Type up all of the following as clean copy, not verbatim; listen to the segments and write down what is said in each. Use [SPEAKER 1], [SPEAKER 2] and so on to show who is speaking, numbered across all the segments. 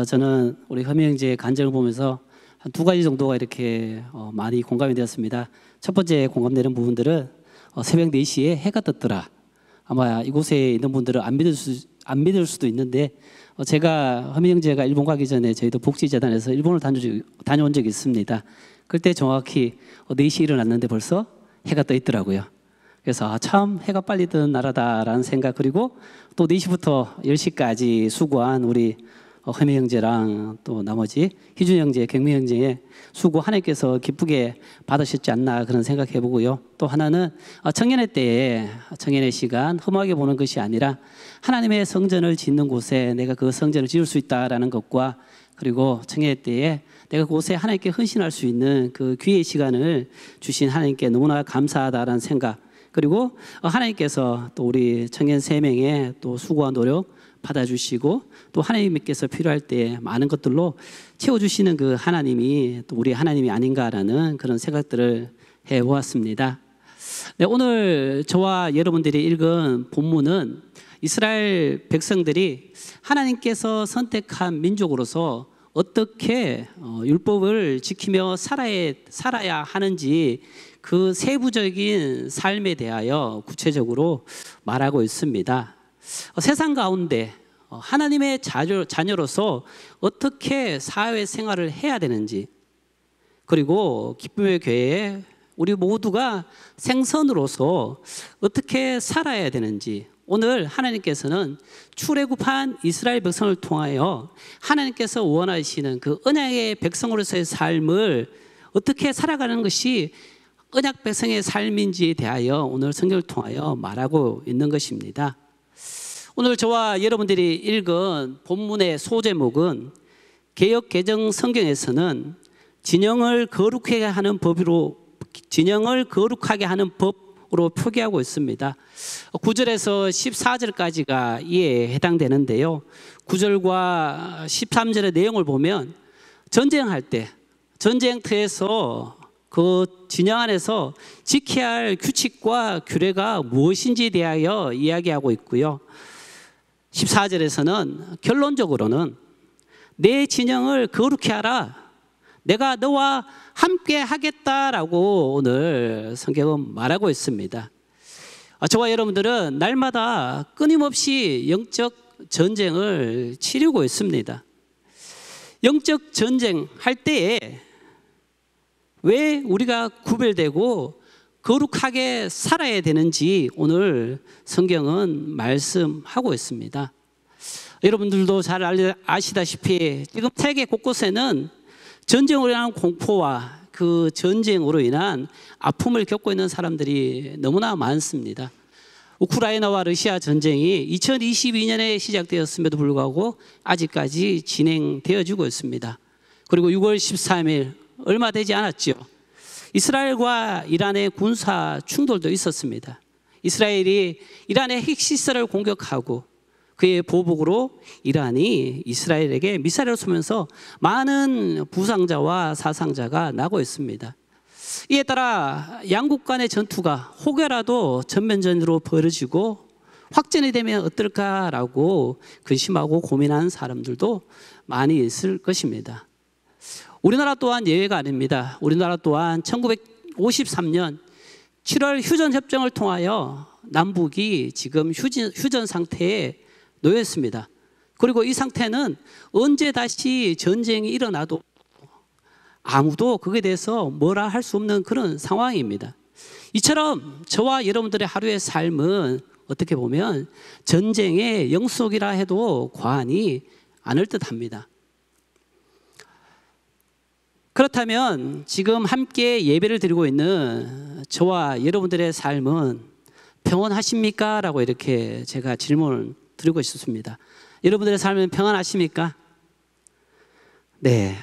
[SPEAKER 1] 저는 우리 허미 형제의 간증을 보면서 한 두 가지 정도가 이렇게 많이 공감이 되었습니다. 첫 번째 공감되는 부분들은 새벽 4시에 해가 떴더라. 아마 이곳에 있는 분들은 안 믿을 수도 있는데 제가 허미 형제가 일본 가기 전에 저희도 복지재단에서 일본을 다녀온 적이 있습니다. 그때 정확히 4시에 일어났는데 벌써 해가 떠 있더라고요. 그래서 참 해가 빨리 뜨는 나라다라는 생각, 그리고 또 4시부터 10시까지 수고한 우리 허미 형제랑 또 나머지 희준 형제, 경미 형제의 수고 하나님께서 기쁘게 받으셨지 않나 그런 생각해 보고요. 또 하나는 청년의 때에 청년의 시간 험하게 보는 것이 아니라 하나님의 성전을 짓는 곳에 내가 그 성전을 지을 수 있다라는 것과, 그리고 청년의 때에 내가 그곳에 하나님께 헌신할 수 있는 그 귀의 시간을 주신 하나님께 너무나 감사하다라는 생각, 그리고 하나님께서 또 우리 청년 3명의 또 수고와 노력 받아주시고 또 하나님께서 필요할 때 많은 것들로 채워주시는 그 하나님이 또 우리 하나님이 아닌가라는 그런 생각들을 해보았습니다. 네, 오늘 저와 여러분들이 읽은 본문은 이스라엘 백성들이 하나님께서 선택한 민족으로서 어떻게 율법을 지키며 살아야 하는지 그 세부적인 삶에 대하여 구체적으로 말하고 있습니다. 세상 가운데 하나님의 자녀로서 어떻게 사회생활을 해야 되는지, 그리고 기쁨의 교회에 우리 모두가 생선으로서 어떻게 살아야 되는지, 오늘 하나님께서는 출애굽한 이스라엘 백성을 통하여 하나님께서 원하시는 그 언약의 백성으로서의 삶을 어떻게 살아가는 것이 언약 백성의 삶인지에 대하여 오늘 성경을 통하여 말하고 있는 것입니다. 오늘 저와 여러분들이 읽은 본문의 소제목은 개역 개정 성경에서는 진영을 거룩하게 하는 법으로 표기하고 있습니다. 9절에서 14절까지가 이에 해당되는데요. 9절과 13절의 내용을 보면 전쟁할 때 전쟁터에서 그 진영 안에서 지켜야 할 규칙과 규례가 무엇인지에 대하여 이야기하고 있고요. 14절에서는 결론적으로는 내 진영을 거룩히 하라, 내가 너와 함께 하겠다라고 오늘 성경은 말하고 있습니다. 저와 여러분들은 날마다 끊임없이 영적 전쟁을 치르고 있습니다. 영적 전쟁 할 때에 왜 우리가 구별되고 거룩하게 살아야 되는지 오늘 성경은 말씀하고 있습니다. 여러분들도 잘 아시다시피 지금 세계 곳곳에는 전쟁으로 인한 공포와 그 전쟁으로 인한 아픔을 겪고 있는 사람들이 너무나 많습니다. 우크라이나와 러시아 전쟁이 2022년에 시작되었음에도 불구하고 아직까지 진행되어지고 있습니다. 그리고 6월 13일 얼마 되지 않았죠. 이스라엘과 이란의 군사 충돌도 있었습니다. 이스라엘이 이란의 핵시설을 공격하고 그의 보복으로 이란이 이스라엘에게 미사일을 쏘면서 많은 부상자와 사상자가 나고 있습니다. 이에 따라 양국 간의 전투가 혹여라도 전면전으로 벌어지고 확전이 되면 어떨까라고 근심하고 고민하는 사람들도 많이 있을 것입니다. 우리나라 또한 예외가 아닙니다. 우리나라 또한 1953년 7월 휴전협정을 통하여 남북이 지금 휴전 상태에 놓였습니다. 그리고 이 상태는 언제 다시 전쟁이 일어나도 아무도 그에 대해서 뭐라 할 수 없는 그런 상황입니다. 이처럼 저와 여러분들의 하루의 삶은 어떻게 보면 전쟁의 영속이라 해도 과언이 않을 듯합니다. 그렇다면 지금 함께 예배를 드리고 있는 저와 여러분들의 삶은 평온하십니까? 라고 이렇게 제가 질문을 드리고 싶습니다. 여러분들의 삶은 평안하십니까? 네.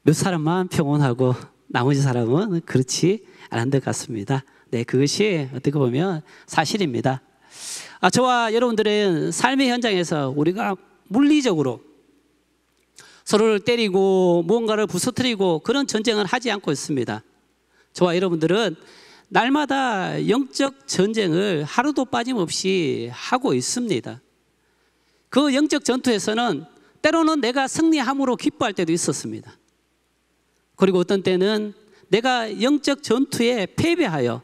[SPEAKER 1] 몇 사람만 평온하고 나머지 사람은 그렇지 않은 것 같습니다. 네, 그것이 어떻게 보면 사실입니다. 저와 여러분들은 삶의 현장에서 우리가 물리적으로 서로를 때리고 무언가를 부서뜨리고 그런 전쟁은 하지 않고 있습니다. 저와 여러분들은 날마다 영적 전쟁을 하루도 빠짐없이 하고 있습니다. 그 영적 전투에서는 때로는 내가 승리함으로 기뻐할 때도 있었습니다. 그리고 어떤 때는 내가 영적 전투에 패배하여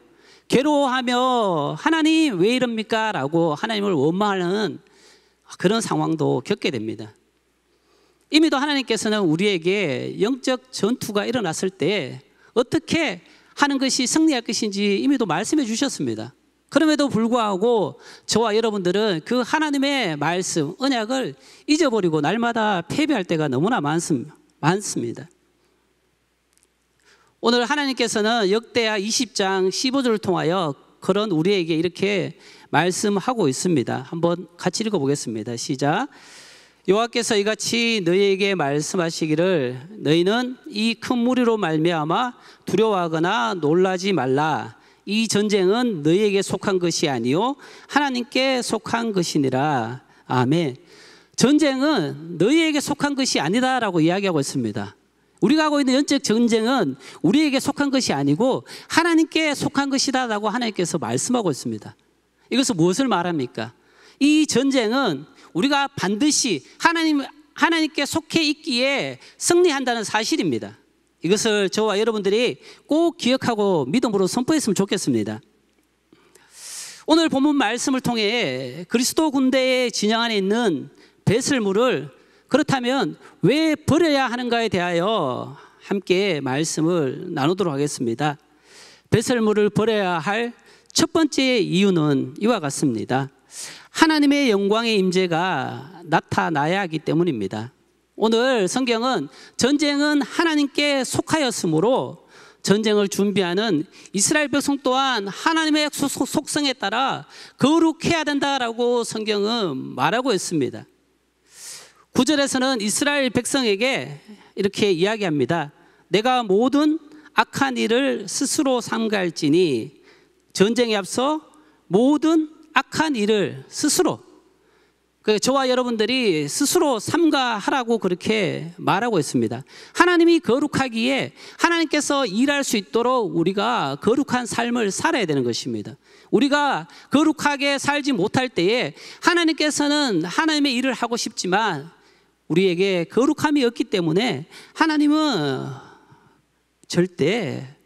[SPEAKER 1] 괴로워하며 하나님 왜 이럽니까? 라고 하나님을 원망하는 그런 상황도 겪게 됩니다. 이미도 하나님께서는 우리에게 영적 전투가 일어났을 때 어떻게 하는 것이 승리할 것인지 이미도 말씀해 주셨습니다. 그럼에도 불구하고 저와 여러분들은 그 하나님의 말씀, 언약을 잊어버리고 날마다 패배할 때가 너무나 많습니다. 오늘 하나님께서는 역대하 20장 15절을 통하여 그런 우리에게 이렇게 말씀하고 있습니다. 한번 같이 읽어보겠습니다. 시작. 여호와께서 이같이 너희에게 말씀하시기를 너희는 이 큰 무리로 말미암아 두려워하거나 놀라지 말라. 이 전쟁은 너희에게 속한 것이 아니요 하나님께 속한 것이니라. 아멘. 전쟁은 너희에게 속한 것이 아니다라고 이야기하고 있습니다. 우리가 하고 있는 영적 전쟁은 우리에게 속한 것이 아니고 하나님께 속한 것이다라고 하나님께서 말씀하고 있습니다. 이것은 무엇을 말합니까? 이 전쟁은 우리가 반드시 하나님께 속해 있기에 승리한다는 사실입니다. 이것을 저와 여러분들이 꼭 기억하고 믿음으로 선포했으면 좋겠습니다. 오늘 본문 말씀을 통해 그리스도 군대의 진영 안에 있는 배설물을 그렇다면 왜 버려야 하는가에 대하여 함께 말씀을 나누도록 하겠습니다. 배설물을 버려야 할 첫 번째 이유는 이와 같습니다. 하나님의 영광의 임재가 나타나야 하기 때문입니다. 오늘 성경은 전쟁은 하나님께 속하였으므로 전쟁을 준비하는 이스라엘 백성 또한 하나님의 속성에 따라 거룩해야 된다라고 성경은 말하고 있습니다. 9절에서는 이스라엘 백성에게 이렇게 이야기합니다. 내가 모든 악한 일을 스스로 삼갈지니 전쟁에 앞서 모든 악한 일을 스스로 저와 여러분들이 스스로 삼가하라고 그렇게 말하고 있습니다. 하나님이 거룩하기에 하나님께서 일할 수 있도록 우리가 거룩한 삶을 살아야 되는 것입니다. 우리가 거룩하게 살지 못할 때에 하나님께서는 하나님의 일을 하고 싶지만 우리에게 거룩함이 없기 때문에 하나님은 절대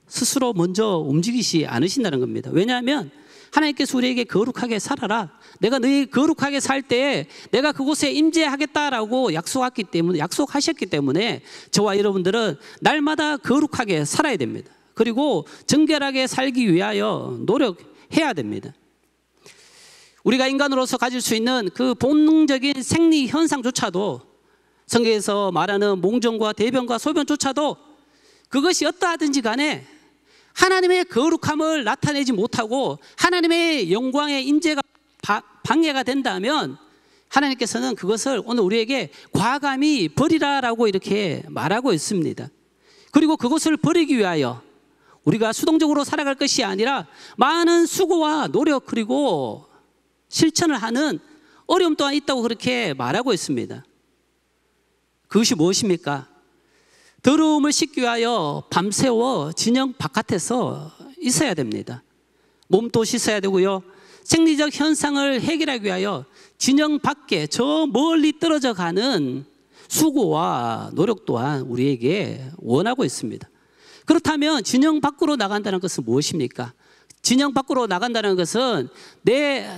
[SPEAKER 1] 스스로 먼저 움직이시 않으신다는 겁니다. 왜냐하면 하나님께서 우리에게 거룩하게 살아라. 내가 너희 거룩하게 살 때에 내가 그곳에 임재하겠다라고 약속하셨기 때문에 저와 여러분들은 날마다 거룩하게 살아야 됩니다. 그리고 정결하게 살기 위하여 노력해야 됩니다. 우리가 인간으로서 가질 수 있는 그 본능적인 생리 현상조차도 성경에서 말하는 몽정과 대변과 소변조차도 그것이 어떠하든지 간에 하나님의 거룩함을 나타내지 못하고 하나님의 영광의 임재가 방해가 된다면 하나님께서는 그것을 오늘 우리에게 과감히 버리라라고 이렇게 말하고 있습니다. 그리고 그것을 버리기 위하여 우리가 수동적으로 살아갈 것이 아니라 많은 수고와 노력 그리고 실천을 하는 어려움 또한 있다고 그렇게 말하고 있습니다. 그것이 무엇입니까? 더러움을 씻기 위하여 밤새워 진영 바깥에서 있어야 됩니다. 몸도 씻어야 되고요. 생리적 현상을 해결하기 위하여 진영 밖에 저 멀리 떨어져 가는 수고와 노력 또한 우리에게 원하고 있습니다. 그렇다면 진영 밖으로 나간다는 것은 무엇입니까? 진영 밖으로 나간다는 것은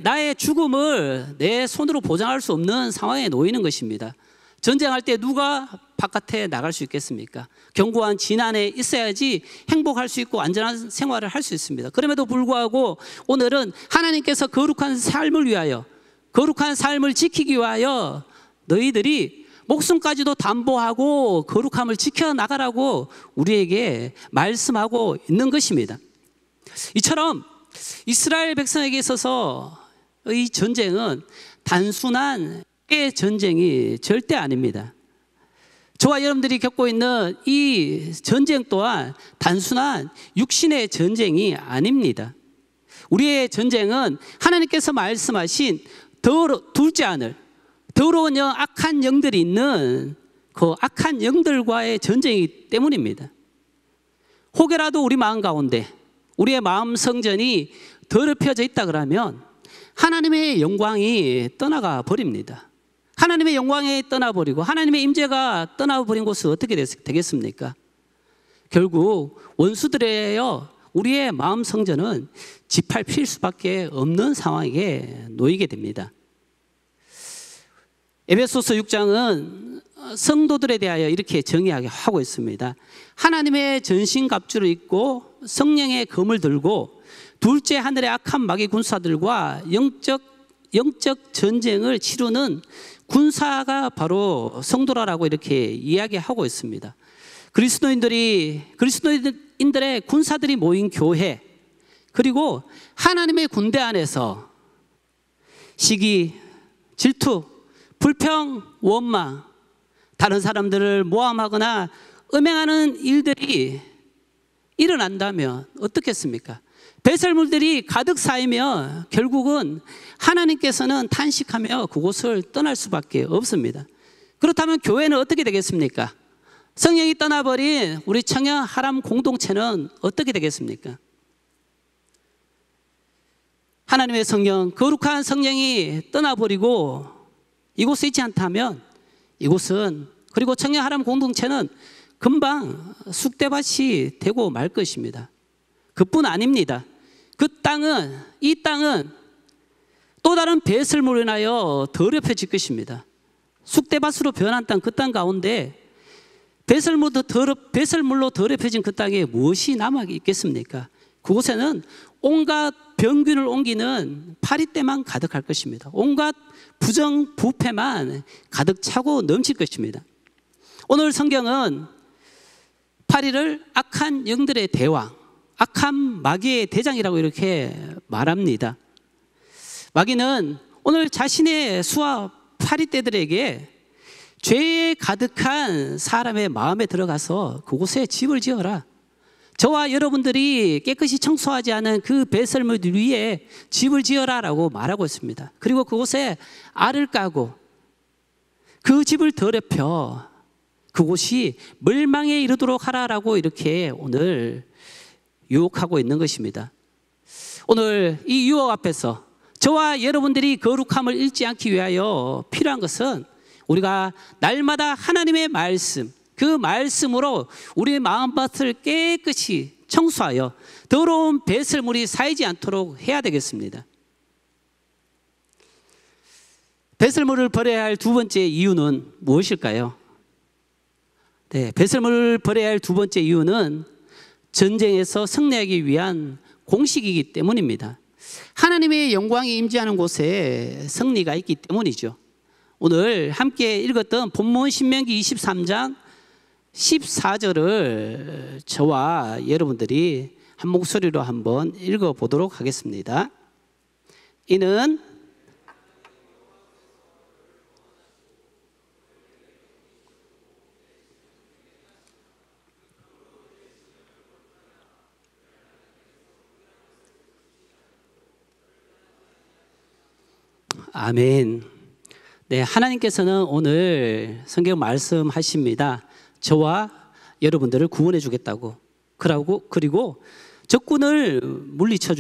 [SPEAKER 1] 나의 죽음을 내 손으로 보장할 수 없는 상황에 놓이는 것입니다. 전쟁할 때 누가 바깥에 나갈 수 있겠습니까? 견고한 진 안에 있어야지 행복할 수 있고 안전한 생활을 할 수 있습니다. 그럼에도 불구하고 오늘은 하나님께서 거룩한 삶을 위하여 거룩한 삶을 지키기 위하여 너희들이 목숨까지도 담보하고 거룩함을 지켜나가라고 우리에게 말씀하고 있는 것입니다. 이처럼 이스라엘 백성에게 있어서 이 전쟁은 단순한 전쟁이 절대 아닙니다. 저와 여러분들이 겪고 있는 이 전쟁 또한 단순한 육신의 전쟁이 아닙니다. 우리의 전쟁은 하나님께서 말씀하신 둘째 하늘 더러운 영, 악한 영들이 있는 그 악한 영들과의 전쟁이기 때문입니다. 혹여라도 우리 마음 가운데 우리의 마음 성전이 더럽혀져 있다 그러면 하나님의 영광이 떠나가 버립니다. 하나님의 영광에 떠나버리고 하나님의 임재가 떠나버린 곳은 어떻게 되겠습니까? 결국 원수들에요, 우리의 마음 성전은 짓밟힐 수밖에 없는 상황에 놓이게 됩니다. 에베소서 6장은 성도들에 대하여 이렇게 정의하고 있습니다. 하나님의 전신갑주를 입고 성령의 검을 들고 둘째 하늘의 악한 마귀 군사들과 영적 전쟁을 치르는 군사가 바로 성도라고 이렇게 이야기하고 있습니다. 그리스도인들의 군사들이 모인 교회, 그리고 하나님의 군대 안에서 시기, 질투, 불평, 원망, 다른 사람들을 모함하거나 음행하는 일들이 일어난다면 어떻겠습니까? 배설물들이 가득 쌓이며 결국은 하나님께서는 탄식하며 그곳을 떠날 수밖에 없습니다. 그렇다면 교회는 어떻게 되겠습니까? 성령이 떠나버린 우리 청년 하람 공동체는 어떻게 되겠습니까? 하나님의 성령, 거룩한 성령이 떠나버리고 이곳에 있지 않다면 이곳은, 그리고 청년 하람 공동체는 금방 쑥대밭이 되고 말 것입니다. 그뿐 아닙니다. 이 땅은 또 다른 배설물로 인하여 더럽혀질 것입니다. 쑥대밭으로 변한 땅, 그 땅 가운데 배설물로 더럽혀진 그 땅에 무엇이 남아 있겠습니까? 그곳에는 온갖 병균을 옮기는 파리떼만 가득할 것입니다. 온갖 부정, 부패만 가득 차고 넘칠 것입니다. 오늘 성경은 파리를 악한 영들의 대왕, 악한 마귀의 대장이라고 이렇게 말합니다. 마귀는 오늘 자신의 수와 파리떼들에게 죄에 가득한 사람의 마음에 들어가서 그곳에 집을 지어라. 저와 여러분들이 깨끗이 청소하지 않은 그 배설물들 위에 집을 지어라 라고 말하고 있습니다. 그리고 그곳에 알을 까고 그 집을 더럽혀 그곳이 멸망에 이르도록 하라라고 이렇게 오늘 유혹하고 있는 것입니다. 오늘 이 유혹 앞에서 저와 여러분들이 거룩함을 잃지 않기 위하여 필요한 것은 우리가 날마다 하나님의 말씀, 그 말씀으로 우리의 마음밭을 깨끗이 청소하여 더러운 배설물이 쌓이지 않도록 해야 되겠습니다. 배설물을 버려야 할 두 번째 이유는 무엇일까요? 네, 배설물을 버려야 할 두 번째 이유는 전쟁에서 승리하기 위한 공식이기 때문입니다. 하나님의 영광이 임재하는 곳에 승리가 있기 때문이죠. 오늘 함께 읽었던 본문 신명기 23장 14절을 저와 여러분들이 한 목소리로 한번 읽어보도록 하겠습니다. 이는 아멘. 네, 하나님께서는 오늘 성경 말씀하십니다. 저와 여러분들을 구원해 주겠다고, 그리고 적군을 물리쳐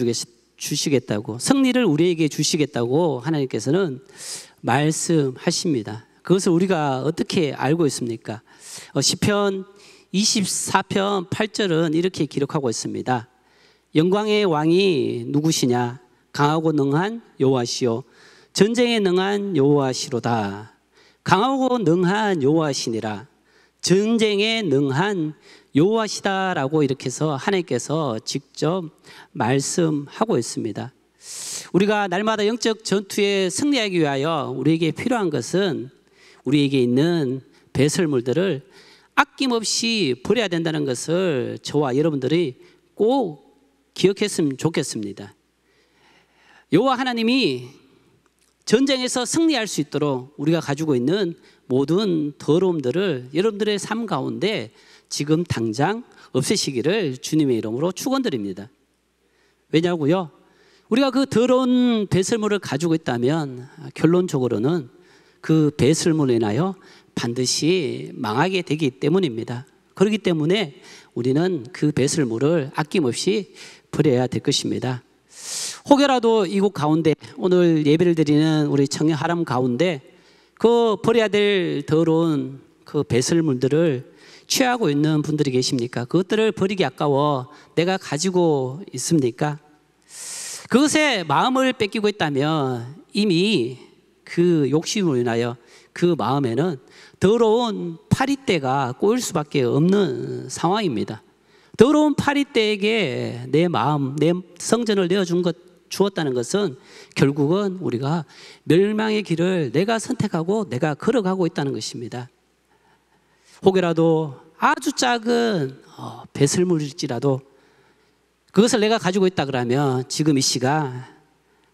[SPEAKER 1] 주시겠다고, 승리를 우리에게 주시겠다고 하나님께서는 말씀하십니다. 그것을 우리가 어떻게 알고 있습니까? 시편 24편 8절은 이렇게 기록하고 있습니다. 영광의 왕이 누구시냐? 강하고 능한 여호와시요 전쟁에 능한 여호와시로다. 강하고 능한 여호와시니라. 전쟁에 능한 여호와시다라고 이렇게 해서 하나님께서 직접 말씀하고 있습니다. 우리가 날마다 영적 전투에 승리하기 위하여 우리에게 필요한 것은 우리에게 있는 배설물들을 아낌없이 버려야 된다는 것을 저와 여러분들이 꼭 기억했으면 좋겠습니다. 여호와 하나님이 전쟁에서 승리할 수 있도록 우리가 가지고 있는 모든 더러움들을 여러분들의 삶 가운데 지금 당장 없애시기를 주님의 이름으로 축원드립니다. 왜냐고요? 우리가 그 더러운 배설물을 가지고 있다면 결론적으로는 그 배설물로 인하여 반드시 망하게 되기 때문입니다. 그렇기 때문에 우리는 그 배설물을 아낌없이 버려야 될 것입니다. 혹여라도 이곳 가운데 오늘 예배를 드리는 우리 청년 하람 가운데 그 버려야 될 더러운 그 배설물들을 취하고 있는 분들이 계십니까? 그것들을 버리기 아까워 내가 가지고 있습니까? 그것에 마음을 뺏기고 있다면 이미 그 욕심으로 인하여 그 마음에는 더러운 파리떼가 꼬일 수밖에 없는 상황입니다. 더러운 파리떼에게 내 마음, 내 성전을 주었다는 것은 결국은 우리가 멸망의 길을 내가 선택하고 내가 걸어가고 있다는 것입니다. 혹여라도 아주 작은 배설물일지라도 그것을 내가 가지고 있다 그러면 지금 이 시간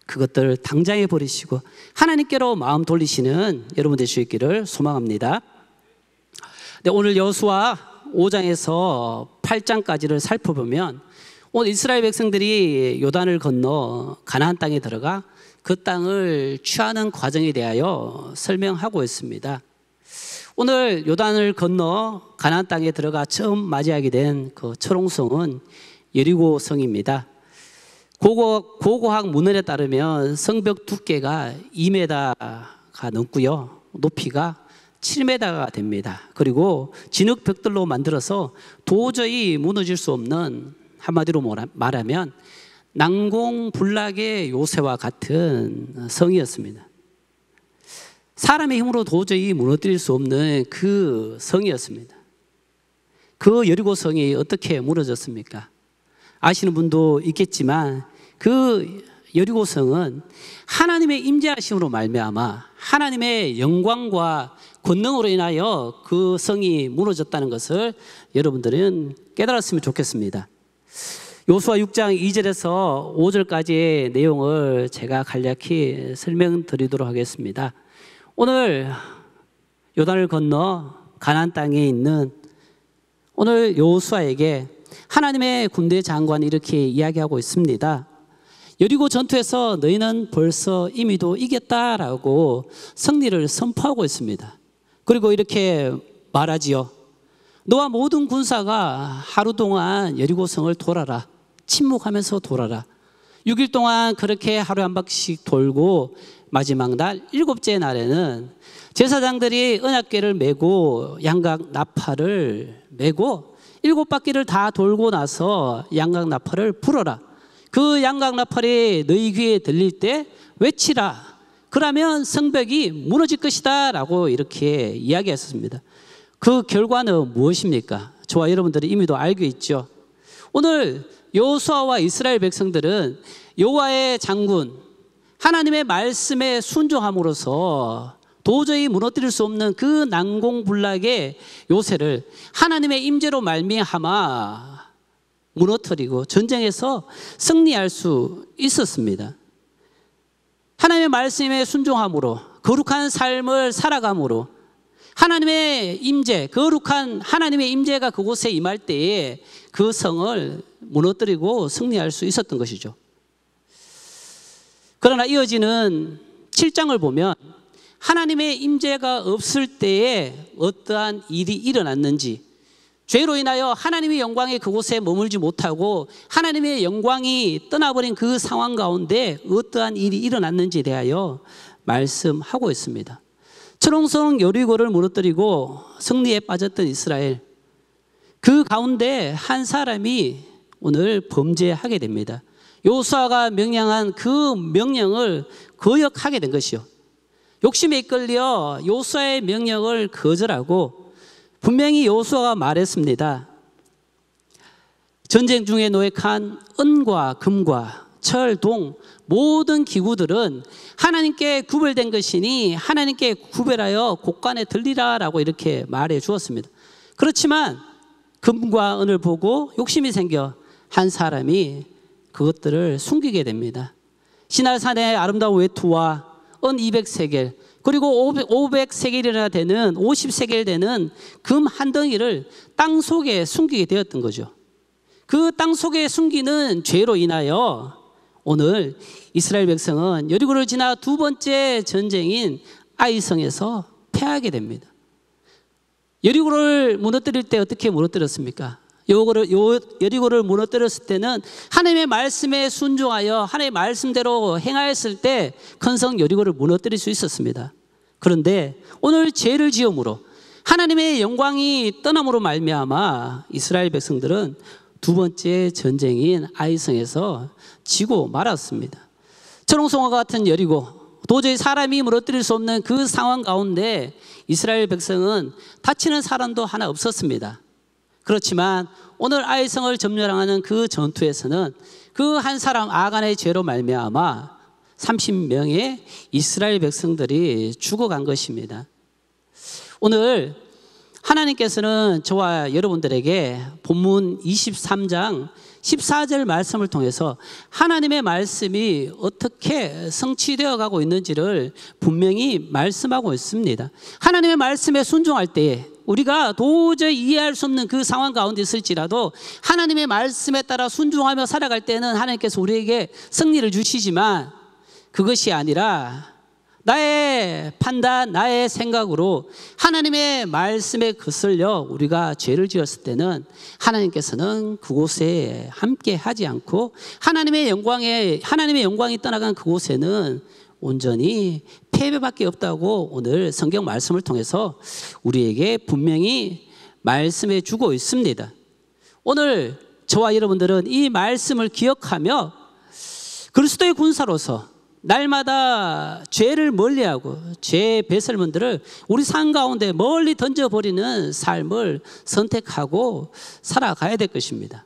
[SPEAKER 1] 그것들을 당장에 버리시고 하나님께로 마음 돌리시는 여러분 될 수 있기를 소망합니다. 네, 오늘 여호수아 5장에서 8장까지를 살펴보면 오늘 이스라엘 백성들이 요단을 건너 가나안 땅에 들어가 그 땅을 취하는 과정에 대하여 설명하고 있습니다. 오늘 요단을 건너 가나안 땅에 들어가 처음 맞이하게 된 그 철옹성은 여리고성입니다. 고고학 문헌에 따르면 성벽 두께가 2m가 넘고요, 높이가 7m가 됩니다. 그리고 진흙벽들로 만들어서 도저히 무너질 수 없는, 한마디로 말하면 난공불락의 요새와 같은 성이었습니다. 사람의 힘으로 도저히 무너뜨릴 수 없는 그 성이었습니다. 그 여리고성이 어떻게 무너졌습니까? 아시는 분도 있겠지만 그 여리고성은 하나님의 임재하심으로 말미암아 하나님의 영광과 권능으로 인하여 그 성이 무너졌다는 것을 여러분들은 깨달았으면 좋겠습니다. 여호수아 6장 2절에서 5절까지의 내용을 제가 간략히 설명드리도록 하겠습니다. 오늘 요단을 건너 가나안 땅에 있는 오늘 여호수아에게 하나님의 군대 장관이 이렇게 이야기하고 있습니다. 여리고 전투에서 너희는 벌써 이미도 이겼다라고 승리를 선포하고 있습니다. 그리고 이렇게 말하지요. 너와 모든 군사가 하루 동안 여리고성을 돌아라. 침묵하면서 돌아라. 6일 동안 그렇게 하루에 한 바퀴씩 돌고 마지막 날 7째 날에는 제사장들이 언약궤를 메고 양각 나팔을 메고 7바퀴를 다 돌고 나서 양각 나팔을 불어라. 그 양각 나팔이 너희 귀에 들릴 때 외치라. 그러면 성벽이 무너질 것이다 라고 이렇게 이야기했습니다. 그 결과는 무엇입니까? 저와 여러분들이 이미도 알고 있죠. 오늘 여호수아와 이스라엘 백성들은 여호와의 장군 하나님의 말씀에 순종함으로써 도저히 무너뜨릴 수 없는 그 난공불락의 요새를 하나님의 임재로 말미암아 무너뜨리고 전쟁에서 승리할 수 있었습니다. 하나님의 말씀에 순종함으로 거룩한 삶을 살아감으로 하나님의 임재, 거룩한 하나님의 임재가 그곳에 임할 때에 그 성을 무너뜨리고 승리할 수 있었던 것이죠. 그러나 이어지는 7장을 보면 하나님의 임재가 없을 때에 어떠한 일이 일어났는지, 죄로 인하여 하나님의 영광이 그곳에 머물지 못하고 하나님의 영광이 떠나버린 그 상황 가운데 어떠한 일이 일어났는지에 대하여 말씀하고 있습니다. 철옹성 여리고를 무너뜨리고 승리에 빠졌던 이스라엘, 그 가운데 한 사람이 오늘 범죄하게 됩니다. 여호수아가 명령한 그 명령을 거역하게 된 것이요, 욕심에 이끌려 여호수아의 명령을 거절하고 분명히 여호수아가 말했습니다. 전쟁 중에 노획한 은과 금과 철, 동 모든 기구들은 하나님께 구별된 것이니 하나님께 구별하여 곳간에 들리라 라고 이렇게 말해 주었습니다. 그렇지만 금과 은을 보고 욕심이 생겨 한 사람이 그것들을 숨기게 됩니다. 시날산의 아름다운 외투와 은 200세겔 그리고 500세겔이나 되는 50세겔 되는 금 한 덩이를 땅 속에 숨기게 되었던 거죠. 그 땅 속에 숨기는 죄로 인하여 오늘 이스라엘 백성은 여리고를 지나 두 번째 전쟁인 아이성에서 패하게 됩니다. 여리고를 무너뜨릴 때 어떻게 무너뜨렸습니까? 여리고를 무너뜨렸을 때는 하나님의 말씀에 순종하여 하나님의 말씀대로 행하였을 때 큰 성 여리고를 무너뜨릴 수 있었습니다. 그런데 오늘 죄를 지음으로 하나님의 영광이 떠남으로 말미암아 이스라엘 백성들은 두 번째 전쟁인 아이성에서 지고 말았습니다. 초롱성화 같은 여리고 도저히 사람이 무너뜨릴 수 없는 그 상황 가운데 이스라엘 백성은 다치는 사람도 하나 없었습니다. 그렇지만 오늘 아이성을 점령하는 그 전투에서는 그 한 사람 아간의 죄로 말미암아 30명의 이스라엘 백성들이 죽어간 것입니다. 오늘 하나님께서는 저와 여러분들에게 본문 23장 14절 말씀을 통해서 하나님의 말씀이 어떻게 성취되어 가고 있는지를 분명히 말씀하고 있습니다. 하나님의 말씀에 순종할 때에 우리가 도저히 이해할 수 없는 그 상황 가운데 있을지라도 하나님의 말씀에 따라 순종하며 살아갈 때는 하나님께서 우리에게 승리를 주시지만 그것이 아니라 나의 판단, 나의 생각으로 하나님의 말씀에 거슬려 우리가 죄를 지었을 때는 하나님께서는 그곳에 함께 하지 않고 하나님의 영광이 떠나간 그곳에는 온전히 패배밖에 없다고 오늘 성경 말씀을 통해서 우리에게 분명히 말씀해 주고 있습니다. 오늘 저와 여러분들은 이 말씀을 기억하며 그리스도의 군사로서 날마다 죄를 멀리하고 죄의 배설물들을 우리 삶 가운데 멀리 던져버리는 삶을 선택하고 살아가야 될 것입니다.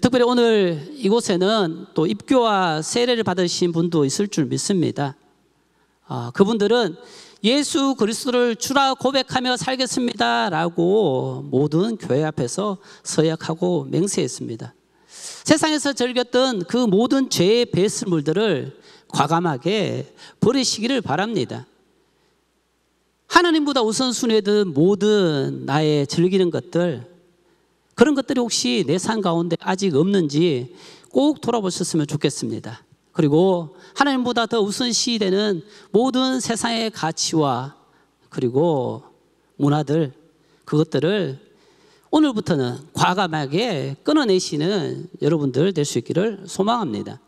[SPEAKER 1] 특별히 오늘 이곳에는 또 입교와 세례를 받으신 분도 있을 줄 믿습니다. 그분들은 예수 그리스도를 주라 고백하며 살겠습니다 라고 모든 교회 앞에서 서약하고 맹세했습니다. 세상에서 즐겼던 그 모든 죄의 배설물들을 과감하게 버리시기를 바랍니다. 하나님보다 우선순위든 모든 나의 즐기는 것들, 그런 것들이 혹시 내 삶 가운데 아직 없는지 꼭 돌아보셨으면 좋겠습니다. 그리고 하나님보다 더 우선시되는 모든 세상의 가치와 그리고 문화들, 그것들을 오늘부터는 과감하게 끊어내시는 여러분들 될 수 있기를 소망합니다.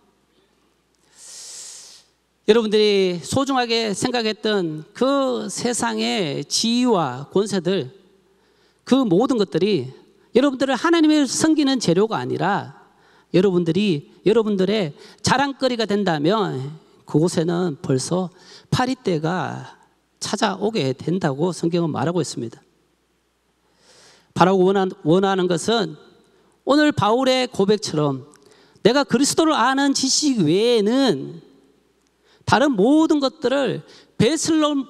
[SPEAKER 1] 여러분들이 소중하게 생각했던 그 세상의 지위와 권세들, 그 모든 것들이 여러분들을 하나님을 섬기는 재료가 아니라 여러분들의 자랑거리가 된다면 그곳에는 벌써 파리떼가 찾아오게 된다고 성경은 말하고 있습니다. 바라고 원하는 것은 오늘 바울의 고백처럼 내가 그리스도를 아는 지식 외에는 다른 모든 것들을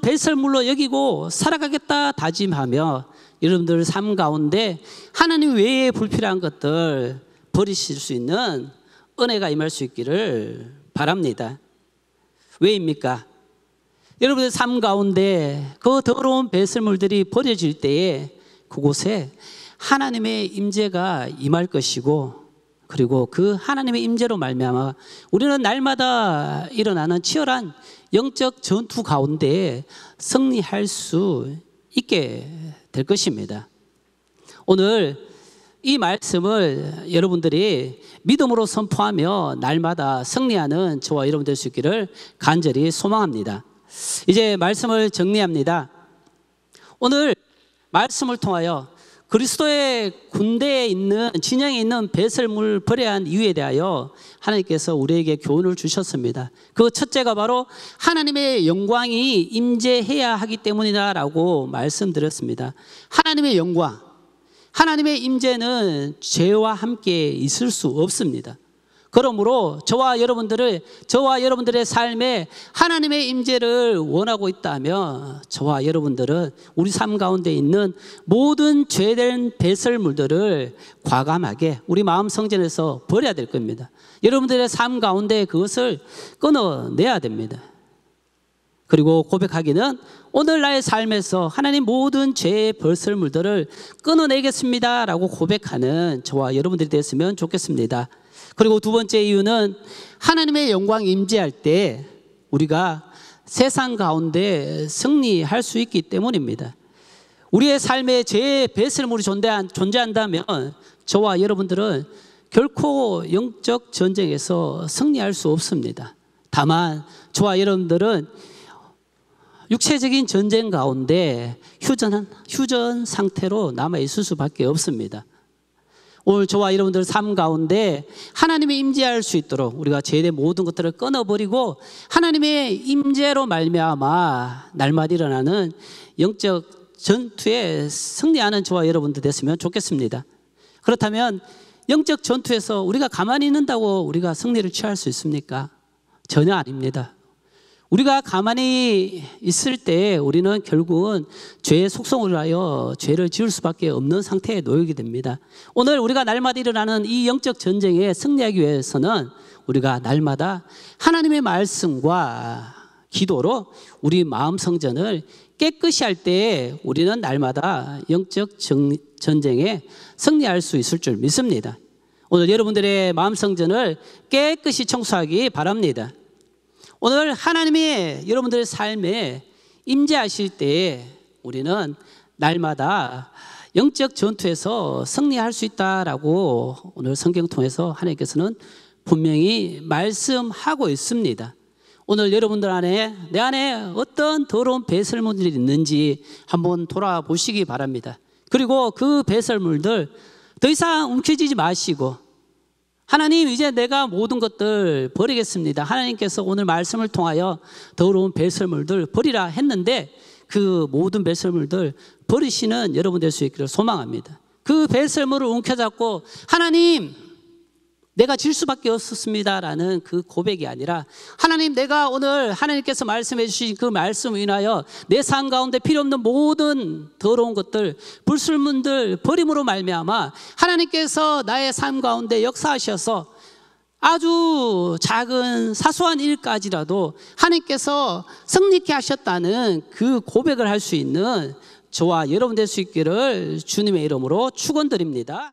[SPEAKER 1] 배설물로 여기고 살아가겠다 다짐하며 여러분들 삶 가운데 하나님 외에 불필요한 것들 버리실 수 있는 은혜가 임할 수 있기를 바랍니다. 왜입니까? 여러분의 삶 가운데 그 더러운 배설물들이 버려질 때에 그곳에 하나님의 임재가 임할 것이고, 그리고 그 하나님의 임재로 말미암아 우리는 날마다 일어나는 치열한 영적 전투 가운데 승리할 수 있게 될 것입니다. 오늘 이 말씀을 여러분들이 믿음으로 선포하며 날마다 승리하는 저와 여러분 될 수 있기를 간절히 소망합니다. 이제 말씀을 정리합니다. 오늘 말씀을 통하여 그리스도의 군대에 있는 진영에 있는 배설물 버려야 한 이유에 대하여 하나님께서 우리에게 교훈을 주셨습니다. 그 첫째가 바로 하나님의 영광이 임재해야 하기 때문이다라고 말씀드렸습니다. 하나님의 영광, 하나님의 임재는 죄와 함께 있을 수 없습니다. 그러므로 저와 여러분들의 삶에 하나님의 임재를 원하고 있다면 저와 여러분들은 우리 삶 가운데 있는 모든 죄된 배설물들을 과감하게 우리 마음 성전에서 버려야 될 겁니다. 여러분들의 삶 가운데 그것을 끊어내야 됩니다. 그리고 고백하기는 오늘 나의 삶에서 하나님 모든 죄의 배설물들을 끊어내겠습니다 라고 고백하는 저와 여러분들이 됐으면 좋겠습니다. 그리고 두 번째 이유는 하나님의 영광 임재할 때 우리가 세상 가운데 승리할 수 있기 때문입니다. 우리의 삶에 죄의 배설물이 존재한다면 저와 여러분들은 결코 영적 전쟁에서 승리할 수 없습니다. 다만 저와 여러분들은 육체적인 전쟁 가운데 휴전 상태로 남아 있을 수밖에 없습니다. 오늘 저와 여러분들 삶 가운데 하나님의 임재할 수 있도록 우리가 죄의 모든 것들을 끊어버리고 하나님의 임재로 말미암아 날마다 일어나는 영적 전투에 승리하는 저와 여러분들 됐으면 좋겠습니다. 그렇다면 영적 전투에서 우리가 가만히 있는다고 우리가 승리를 취할 수 있습니까? 전혀 아닙니다. 우리가 가만히 있을 때 우리는 결국은 죄의 속성을 하여 죄를 지을 수밖에 없는 상태에 놓이게 됩니다. 오늘 우리가 날마다 일어나는 이 영적 전쟁에 승리하기 위해서는 우리가 날마다 하나님의 말씀과 기도로 우리 마음 성전을 깨끗이 할 때 우리는 날마다 영적 전쟁에 승리할 수 있을 줄 믿습니다. 오늘 여러분들의 마음 성전을 깨끗이 청소하기 바랍니다. 오늘 하나님이 여러분들의 삶에 임재하실 때 우리는 날마다 영적 전투에서 승리할 수 있다라고 오늘 성경 통해서 하나님께서는 분명히 말씀하고 있습니다. 오늘 여러분들 안에 내 안에 어떤 더러운 배설물들이 있는지 한번 돌아보시기 바랍니다. 그리고 그 배설물들 더 이상 움켜쥐지 마시고 하나님 이제 내가 모든 것들 버리겠습니다. 하나님께서 오늘 말씀을 통하여 더러운 배설물들 버리라 했는데 그 모든 배설물들 버리시는 여러분 될 수 있기를 소망합니다. 그 배설물을 움켜잡고 하나님 내가 질 수밖에 없었습니다라는 그 고백이 아니라 하나님 내가 오늘 하나님께서 말씀해 주신 그 말씀을 인하여 내 삶 가운데 필요 없는 모든 더러운 것들 불순물들 버림으로 말미암아 하나님께서 나의 삶 가운데 역사하셔서 아주 작은 사소한 일까지라도 하나님께서 승리케 하셨다는 그 고백을 할 수 있는 저와 여러분 될 수 있기를 주님의 이름으로 축원드립니다.